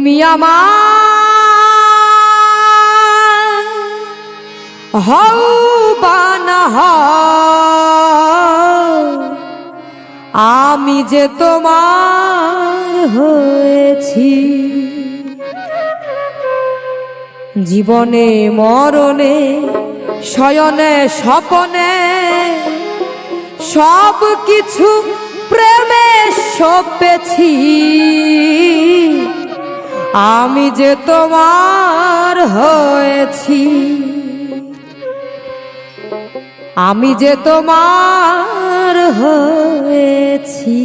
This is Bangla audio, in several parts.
তুমি আমার হও বা না হও, আমি যে তোমার হয়েছি। জীবনে মরণে শয়নে স্বপনে সব কিছু প্রেমে সপেছি। আমি যে তোমার হয়েছি, আমি যে তোমার হয়েছি।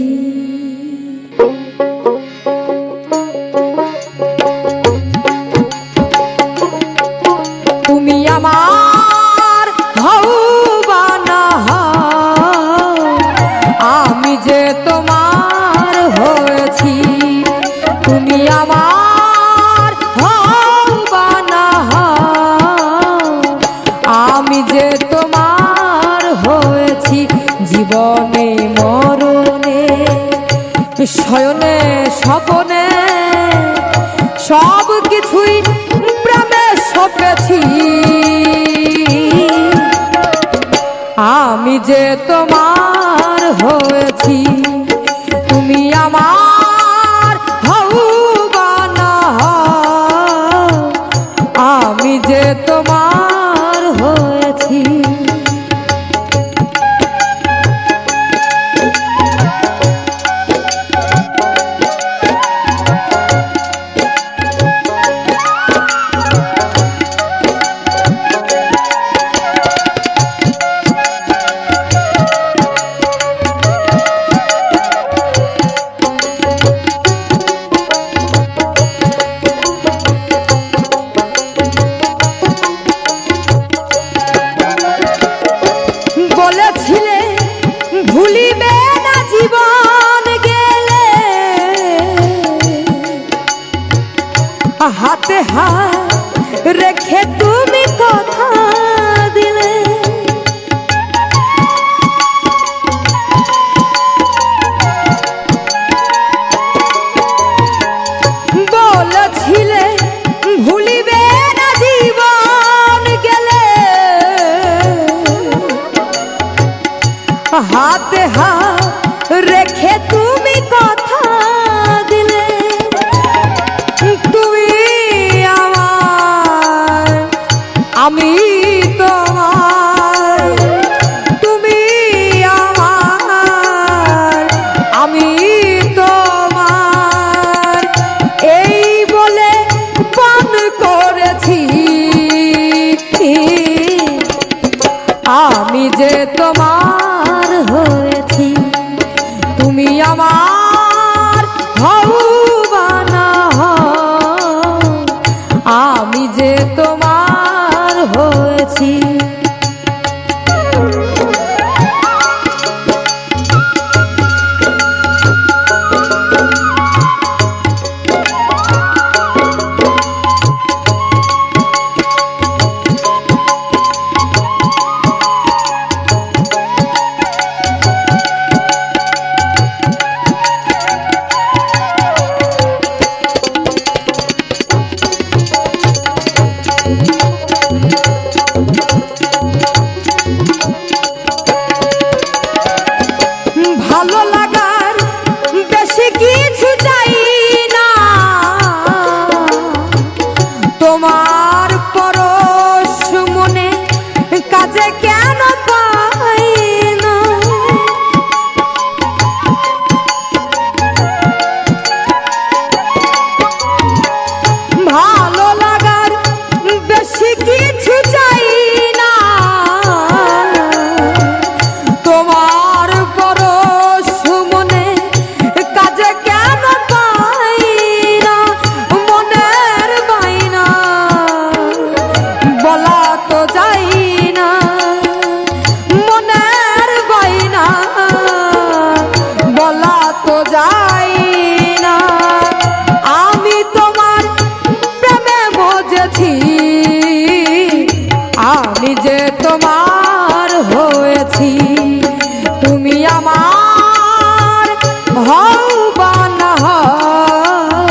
তুমি আমার হও বা না হও, আমি যে তোমার হয়েছি। তুমি আমার হও বা না হও, আমি যে তোমার হয়েছি। জীবনে মরণে শয়নে স্বপনে সব কিছুই প্রেমে সপেছি। আমি যে তোমার হয়েছি। তুমি আমার হও বা না হও, আমি যে তোমার হয়েছি। বলেছিলে ভুলিবে না জীবন গেলে, হাতে হাত রেখে তুমি কথা দিলে। বলেছিলে ভুলিবে না জীবন গেলে, হাতে হাত রেখে তুমি কথা দিলে। তুমি আমার, আমি তোমার। তুমি আমার, আমি তোমার, এই বলে পান করেছি। আমি যে তোমার হয়েছি। তুমি আমার হও বা না হও, আমি যে তোমার হয়েছি। ভালো লাগার বেশি কিছু চাই না, তোমার পরশ মনে কাজে কেন পাই না। ভালো লাগার বেশি কিছু চাই না, তোমার পরশ মনে কাজে কেন পাই না। মনের বাইনা বলা তো যাই না, মনের বাইনা বলা তো যাই না। আমি তোমার প্রেমে মজেছি, আমি যে তোমার হয়েছি। তুমি আমার হও বা না হও,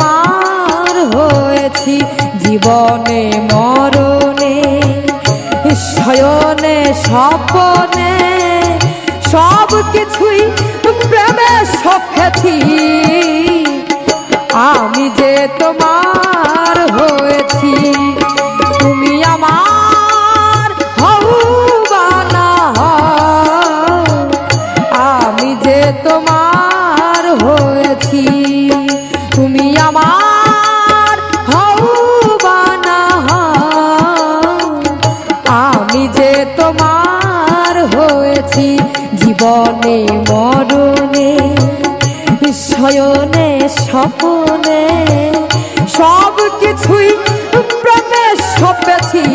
তোমার হয়েছি জীবনে মরণে শয়নে স্বপনে সব কিছুই প্রেমে সপেছি আমি যে তোমার হয়েছি তুমি আমার হও বা না হও আমি যে তোমার হয়েছি তুমি আমার হও বা না হও আমি যে তোমার হয়েছি জীবনে মরণে শয়নে স্বপনে সব কিছুই প্রেমে সপেছি